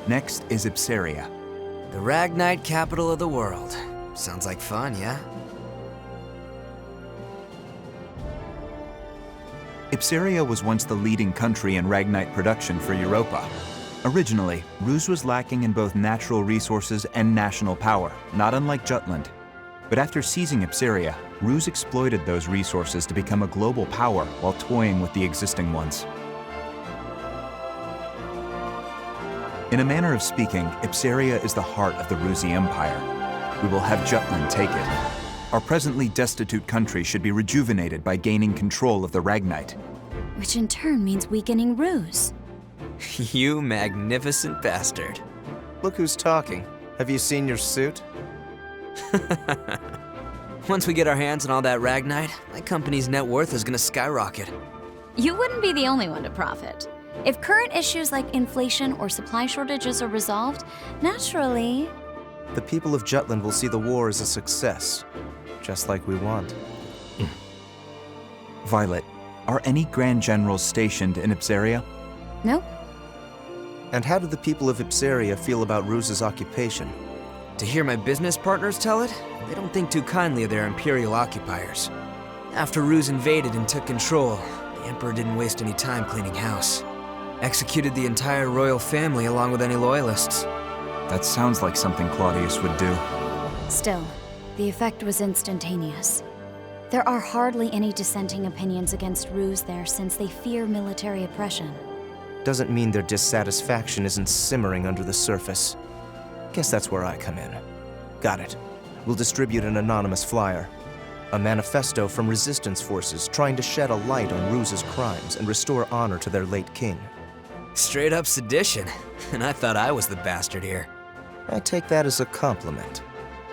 Next is Ipsaria. The Ragnite capital of the world. Sounds like fun, yeah? Ipsaria was once the leading country in Ragnite production for Europa. Originally, Ruse was lacking in both natural resources and national power, not unlike Jutland. But after seizing Ipsaria, Ruse exploited those resources to become a global power while toying with the existing ones. In a manner of speaking, Ipsaria is the heart of the Rusi Empire. We will have Jutland take it. Our presently destitute country should be rejuvenated by gaining control of the Ragnite. Which in turn means weakening Ruse. You magnificent bastard. Look who's talking. Have you seen your suit? Once we get our hands on all that Ragnite, my company's net worth is gonna skyrocket. You wouldn't be the only one to profit. If current issues like inflation or supply shortages are resolved, naturally... The people of Jutland will see the war as a success, just like we want. Violet, are any Grand Generals stationed in Ipsaria? Nope. And how do the people of Ipsaria feel about Ruse's occupation? To hear my business partners tell it, they don't think too kindly of their imperial occupiers. After Ruse invaded and took control, the Emperor didn't waste any time cleaning house. Executed the entire royal family along with any loyalists. That sounds like something Claudius would do. Still, the effect was instantaneous. There are hardly any dissenting opinions against Ruse there since they fear military oppression. Doesn't mean their dissatisfaction isn't simmering under the surface. Guess that's where I come in. Got it. We'll distribute an anonymous flyer. A manifesto from resistance forces trying to shed a light on Ruse's crimes and restore honor to their late king. Straight up sedition, and I thought I was the bastard here. I take that as a compliment.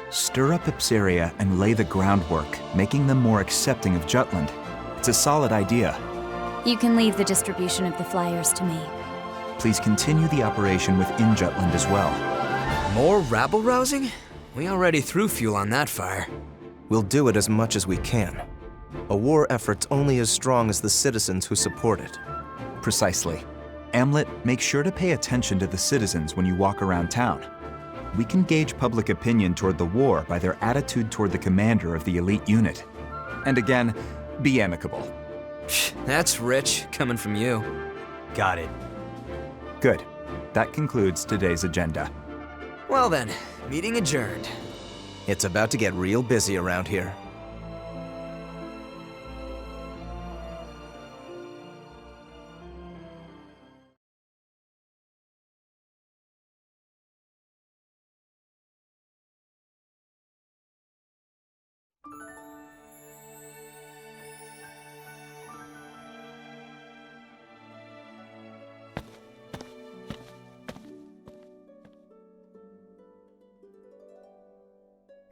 Stir up Ipsaria and lay the groundwork, making them more accepting of Jutland. It's a solid idea. You can leave the distribution of the flyers to me. Please continue the operation within Jutland as well. More rabble-rousing? We already threw fuel on that fire. We'll do it as much as we can. A war effort's only as strong as the citizens who support it. Precisely. Amlet, make sure to pay attention to the citizens when you walk around town. We can gauge public opinion toward the war by their attitude toward the commander of the elite unit. And again, be amicable. That's rich, coming from you. Got it. Good. That concludes today's agenda. Well then, meeting adjourned. It's about to get real busy around here.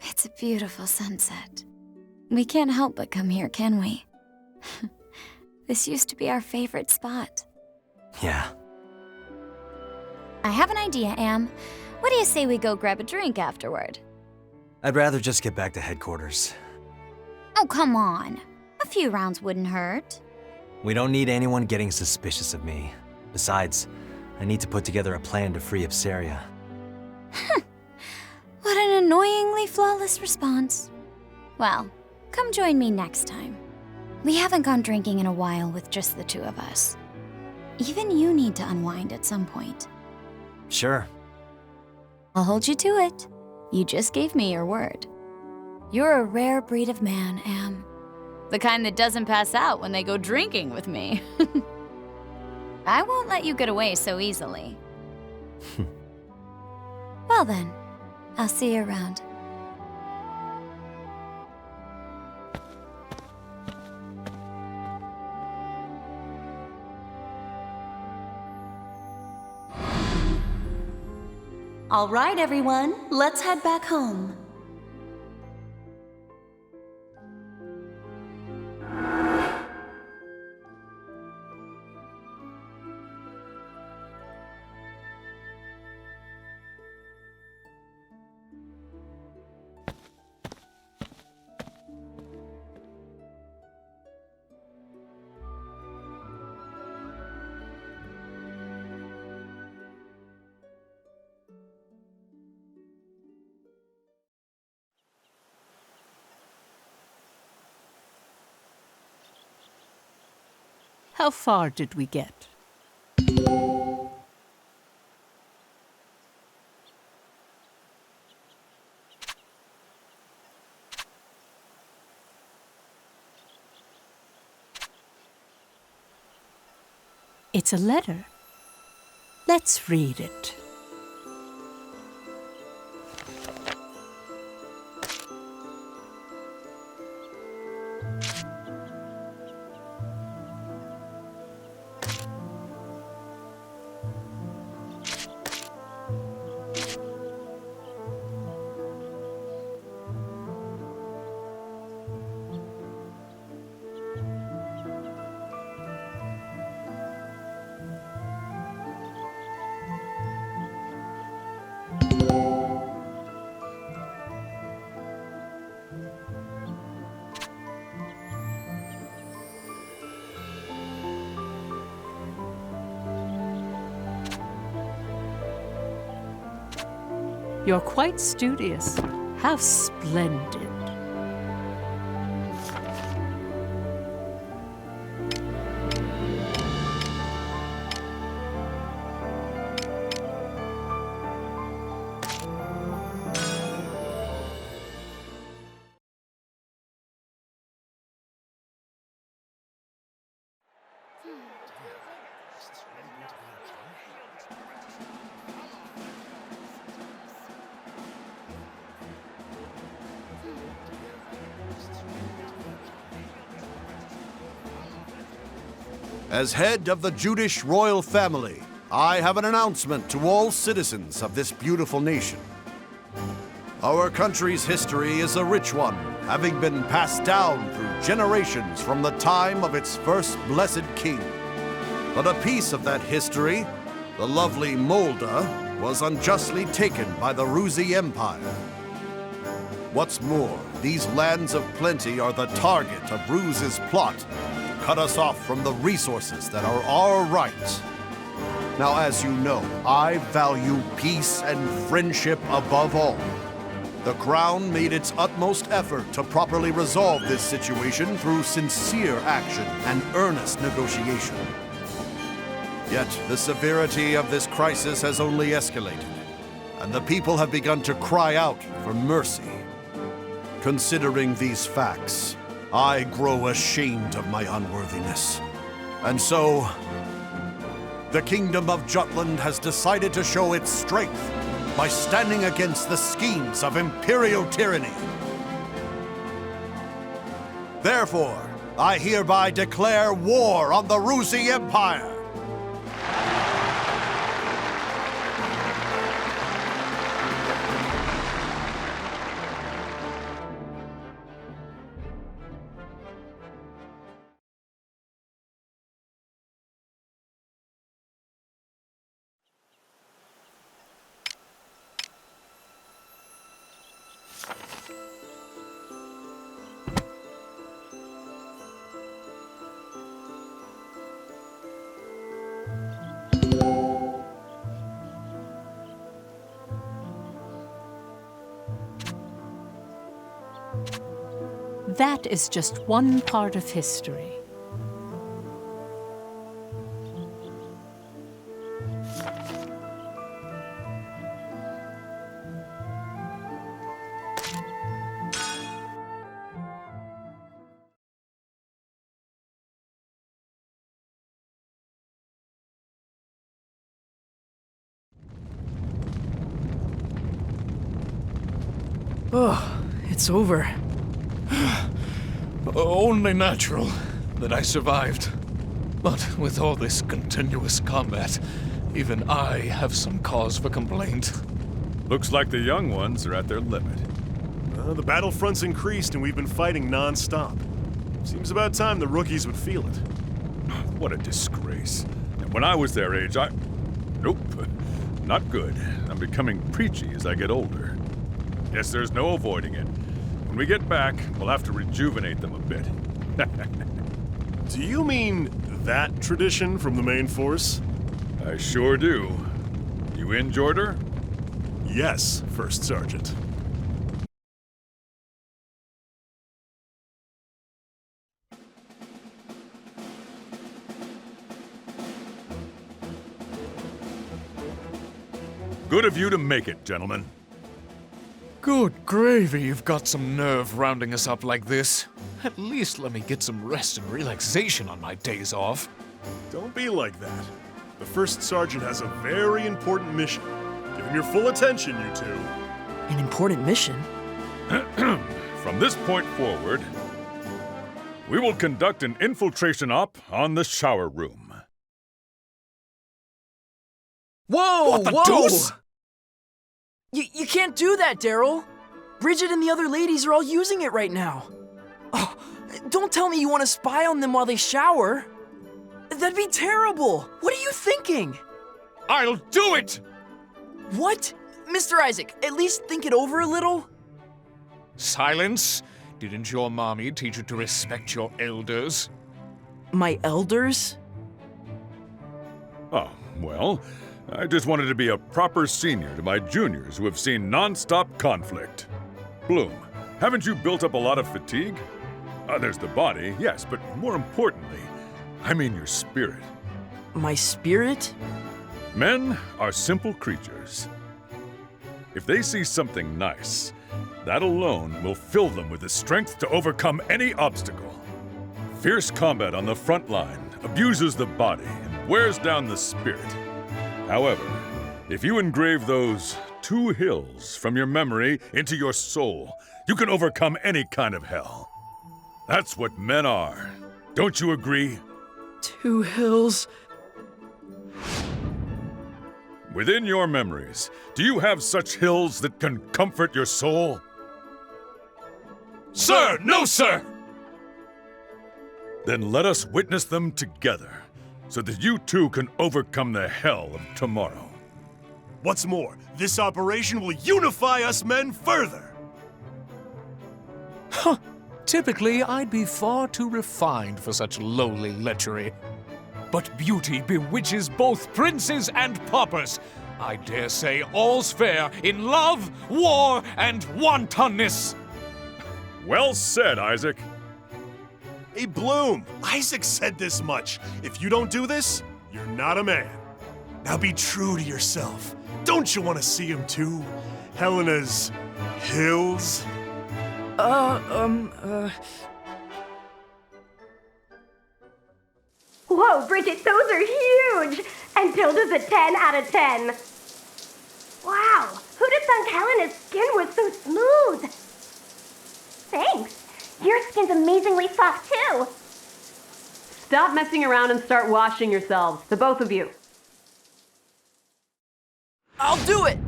It's a beautiful sunset. We can't help but come here, can we? This used to be our favorite spot. Yeah. I have an idea, Am. What do you say we go grab a drink afterward? I'd rather just get back to headquarters. Oh, come on. A few rounds wouldn't hurt. We don't need anyone getting suspicious of me. Besides, I need to put together a plan to free Ipsaria. What an annoyingly flawless response. Well, come join me next time. We haven't gone drinking in a while with just the two of us. Even you need to unwind at some point. Sure. I'll hold you to it. You just gave me your word. You're a rare breed of man, Am. The kind that doesn't pass out when they go drinking with me. I won't let you get away so easily. Well then, I'll see you around. All right, everyone, let's head back home. How far did we get? It's a letter. Let's read it. You're quite studious. How splendid. As head of the Judish royal family, I have an announcement to all citizens of this beautiful nation. Our country's history is a rich one, having been passed down through generations from the time of its first blessed king. But a piece of that history, the lovely Molda, was unjustly taken by the Ruzi Empire. What's more, these lands of plenty are the target of Ruz's plot to cut us off from the resources that are our rights. Now, as you know, I value peace and friendship above all. The Crown made its utmost effort to properly resolve this situation through sincere action and earnest negotiation. Yet, the severity of this crisis has only escalated, and the people have begun to cry out for mercy. Considering these facts, I grow ashamed of my unworthiness. And so, the Kingdom of Jutland has decided to show its strength by standing against the schemes of imperial tyranny. Therefore, I hereby declare war on the Ruzi Empire. That is just one part of history. Oh, it's over. Only natural that I survived. But with all this continuous combat, even I have some cause for complaint. Looks like the young ones are at their limit. The battlefront's increased and we've been fighting non-stop. Seems about time the rookies would feel it. What a disgrace. And when I was their age, Nope. Not good. I'm becoming preachy as I get older. Guess there's no avoiding it. When we get back, we'll have to rejuvenate them a bit. Do you mean that tradition from the main force? I sure do. You in, Jorder? Yes, First Sergeant. Good of you to make it, gentlemen. Good gravy, you've got some nerve rounding us up like this. At least let me get some rest and relaxation on my days off. Don't be like that. The first sergeant has a very important mission. Give him your full attention, you two. An important mission? From this point forward, we will conduct an infiltration op on the shower room. Whoa! What the whoa! deuce? You can't do that, Daryl. Bridget and the other ladies are all using it right now. Oh, don't tell me you want to spy on them while they shower. That'd be terrible. What are you thinking? I'll do it! What? Mr. Isaac, at least think it over a little. Silence! Didn't your mommy teach you to respect your elders? My elders? Oh, well, I just wanted to be a proper senior to my juniors who have seen non-stop conflict. Bloom, haven't you built up a lot of fatigue? There's the body, yes, but more importantly, I mean your spirit. My spirit? Men are simple creatures. If they see something nice, that alone will fill them with the strength to overcome any obstacle. Fierce combat on the front line abuses the body and wears down the spirit. However, if you engrave those 2 hills from your memory into your soul, you can overcome any kind of hell. That's what men are. Don't you agree? 2 hills? Within your memories, do you have such hills that can comfort your soul? Sir! No, sir! Then let us witness them together, so that you too can overcome the hell of tomorrow. What's more, this operation will unify us men further. Huh. Typically, I'd be far too refined for such lowly lechery. But beauty bewitches both princes and paupers. I dare say all's fair in love, war, and wantonness. Well said, Isaac. Hey, Bloom, Isaac said this much. If you don't do this, you're not a man. Now be true to yourself. Don't you want to see him too? Helena's hills? Whoa, Bridget, those are huge! And Tilda's a 10 out of 10. Wow, who'd have thunk Helena's skin was so smooth? Thanks. Your skin's amazingly soft, too. Stop messing around and start washing yourselves, the both of you. I'll do it!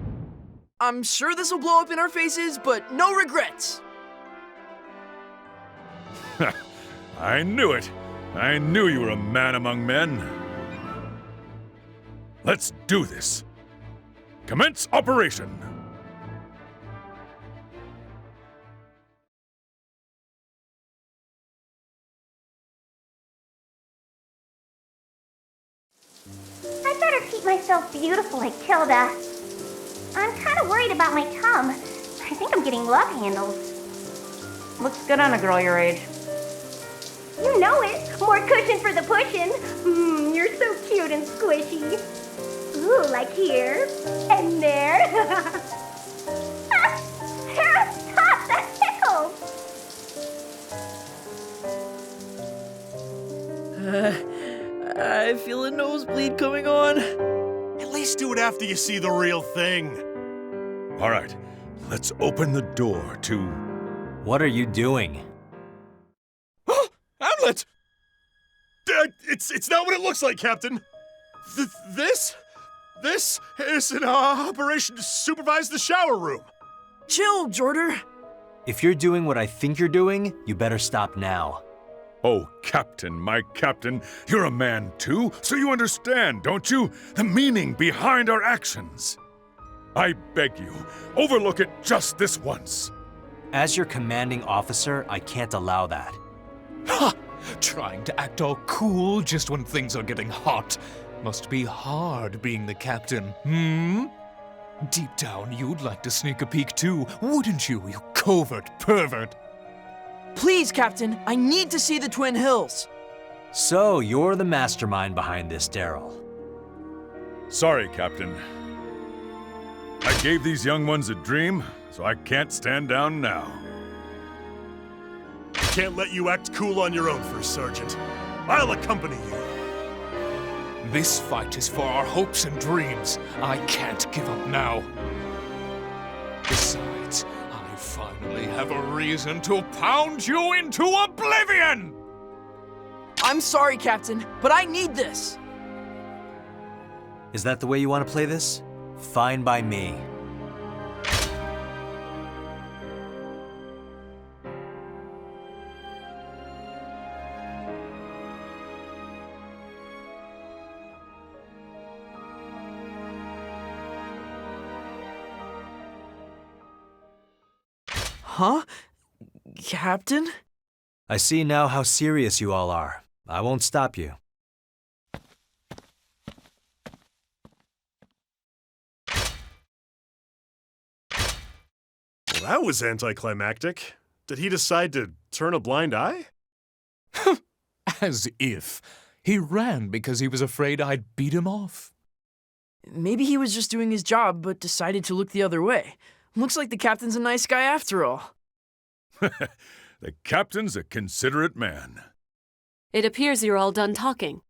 I'm sure this will blow up in our faces, but no regrets. I knew it. I knew you were a man among men. Let's do this. Commence operation. I better keep myself beautiful like Tilda. I'm kind of worried about my tum. I think I'm getting love handles. Looks good on a girl your age. You know it. More cushion for the pushin'. You're so cute and squishy. Ooh, like here and there. Sarah, stop! That tickles. I feel a nosebleed coming on. At least do it after you see the real thing. All right, let's open the door to... What are you doing? Hamlet! It's not what it looks like, Captain. This is an operation to supervise the shower room. Chill, Jordan. If you're doing what I think you're doing, you better stop now. Oh, Captain, my Captain, you're a man too, so you understand, don't you? The meaning behind our actions. I beg you, overlook it just this once. As your commanding officer, I can't allow that. Ha! Trying to act all cool just when things are getting hot. Must be hard being the captain, Deep down, you'd like to sneak a peek too, wouldn't you, you covert pervert? Please, Captain, I need to see the Twin Hills. So, you're the mastermind behind this, Daryl. Sorry, Captain. I gave these young ones a dream, so I can't stand down now. Can't let you act cool on your own, First Sergeant. I'll accompany you. This fight is for our hopes and dreams. I can't give up now. Besides, I finally have a reason to pound you into oblivion! I'm sorry, Captain, but I need this. Is that the way you want to play this? Fine by me. Huh? Captain? I see now how serious you all are. I won't stop you. Well, that was anticlimactic. Did he decide to turn a blind eye? As if. He ran because he was afraid I'd beat him off. Maybe he was just doing his job, but decided to look the other way. Looks like the captain's a nice guy after all. The captain's a considerate man. It appears you're all done talking.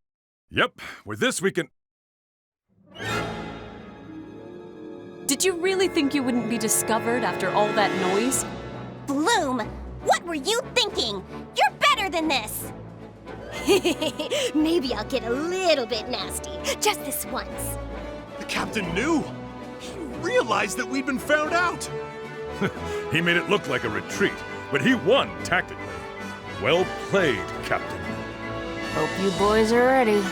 Yep, with this we can... Did you really think you wouldn't be discovered after all that noise? Bloom, what were you thinking? You're better than this! Maybe I'll get a little bit nasty, just this once. The captain knew! He realized that we'd been found out! He made it look like a retreat, but he won tactically. Well played, Captain. Hope you boys are ready.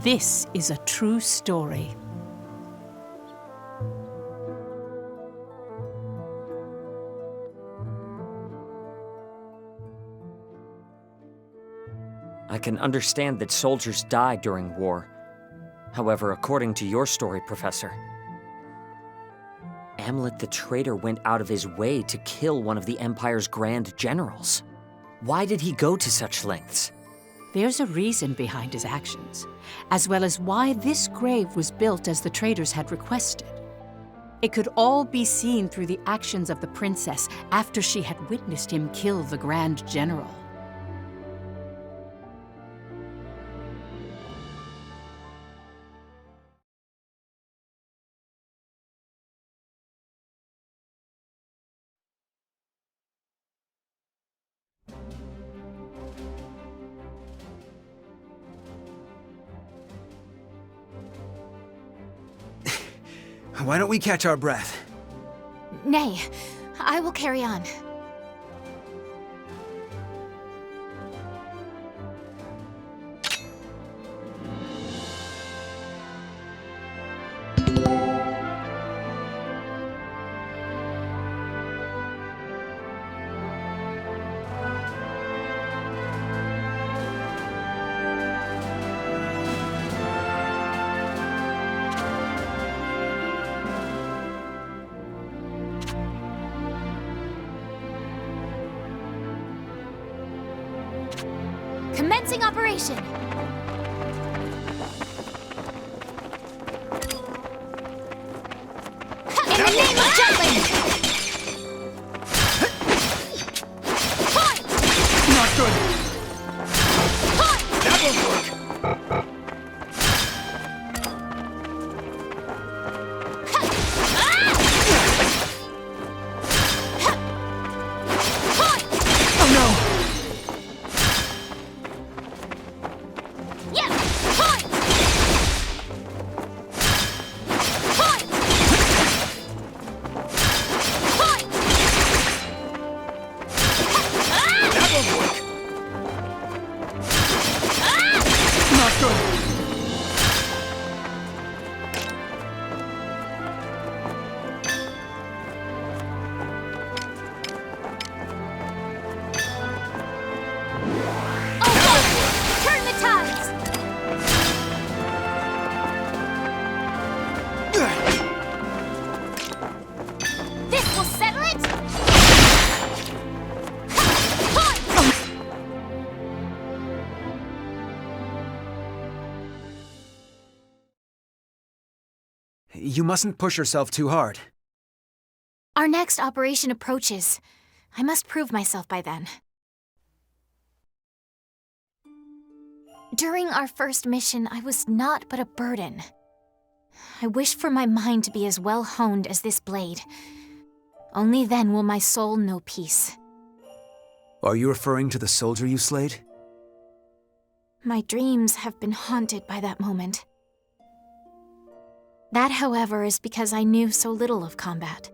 This is a true story. I can understand that soldiers die during war. However, according to your story, Professor, Amlet the traitor went out of his way to kill one of the Empire's grand generals. Why did he go to such lengths? There's a reason behind his actions, as well as why this grave was built as the traders had requested. It could all be seen through the actions of the princess after she had witnessed him kill the Grand General. Why don't we catch our breath? Nay, I will carry on. Commencing operation! In the name of Jutland! Not good! That won't work! You mustn't push yourself too hard. Our next operation approaches. I must prove myself by then. During our first mission, I was not but a burden. I wish for my mind to be as well honed as this blade. Only then will my soul know peace. Are you referring to the soldier you slayed? My dreams have been haunted by that moment. That, however, is because I knew so little of combat.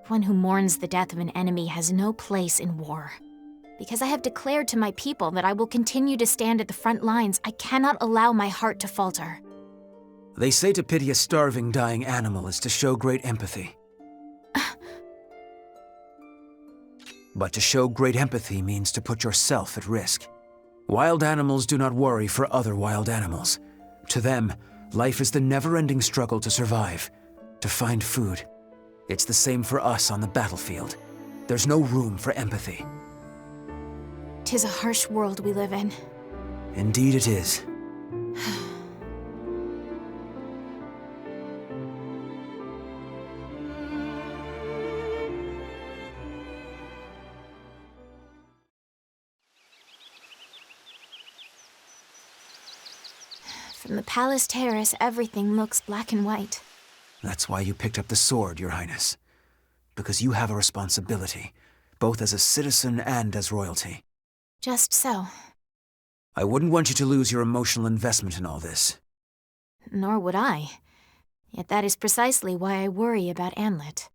One who mourns the death of an enemy has no place in war. Because I have declared to my people that I will continue to stand at the front lines, I cannot allow my heart to falter. They say to pity a starving, dying animal is to show great empathy. But to show great empathy means to put yourself at risk. Wild animals do not worry for other wild animals. To them, life is the never-ending struggle to survive, to find food. It's the same for us on the battlefield. There's no room for empathy. 'Tis a harsh world we live in. Indeed it is. From the palace terrace, everything looks black and white. That's why you picked up the sword, Your Highness. Because you have a responsibility, both as a citizen and as royalty. Just so. I wouldn't want you to lose your emotional investment in all this. Nor would I. Yet that is precisely why I worry about Anlet.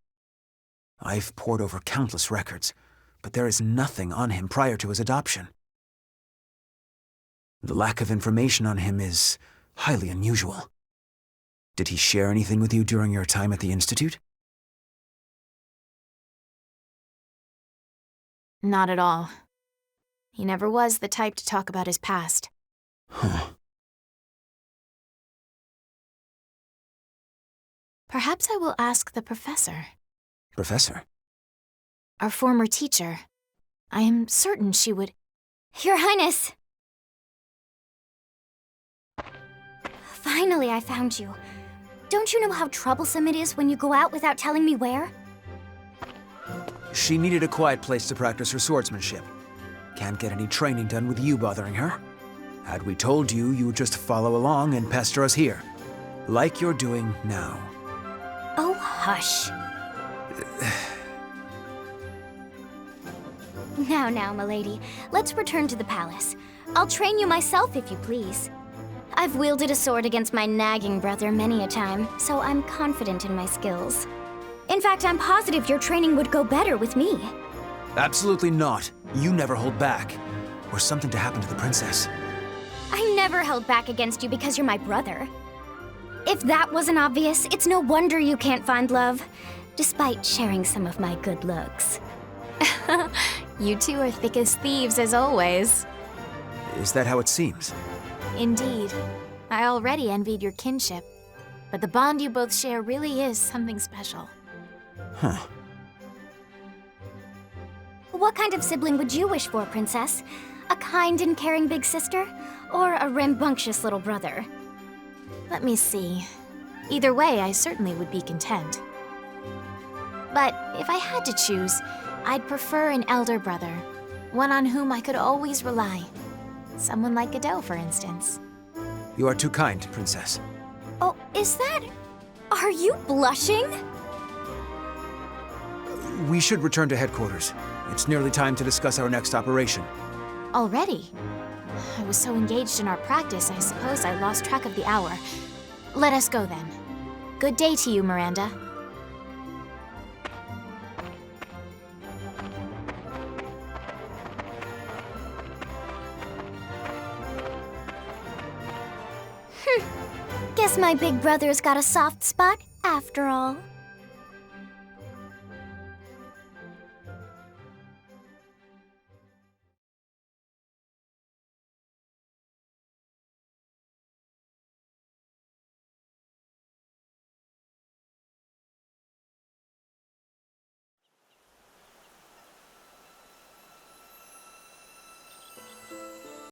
I've pored over countless records, but there is nothing on him prior to his adoption. The lack of information on him is highly unusual. Did he share anything with you during your time at the Institute? Not at all. He never was the type to talk about his past. Huh. Perhaps I will ask the professor. Professor? Our former teacher. I am certain she would... Your Highness! Finally, I found you. Don't you know how troublesome it is when you go out without telling me where? She needed a quiet place to practice her swordsmanship. Can't get any training done with you bothering her. Had we told you, you would just follow along and pester us here. Like you're doing now. Oh, hush. Now, milady. Let's return to the palace. I'll train you myself, if you please. I've wielded a sword against my nagging brother many a time, so I'm confident in my skills. In fact, I'm positive your training would go better with me. Absolutely not. You never hold back. Or something to happen to the princess. I never held back against you because you're my brother. If that wasn't obvious, it's no wonder you can't find love, despite sharing some of my good looks. You two are thick as thieves, as always. Is that how it seems? Indeed. I already envied your kinship, but the bond you both share really is something special. Huh. What kind of sibling would you wish for, Princess? A kind and caring big sister? Or a rambunctious little brother? Let me see. Either way, I certainly would be content. But if I had to choose, I'd prefer an elder brother. One on whom I could always rely. Someone like Godot, for instance. You are too kind, Princess. Oh, is that... Are you blushing? We should return to headquarters. It's nearly time to discuss our next operation. Already? I was so engaged in our practice, I suppose I lost track of the hour. Let us go then. Good day to you, Miranda. Guess my big brother's got a soft spot after all.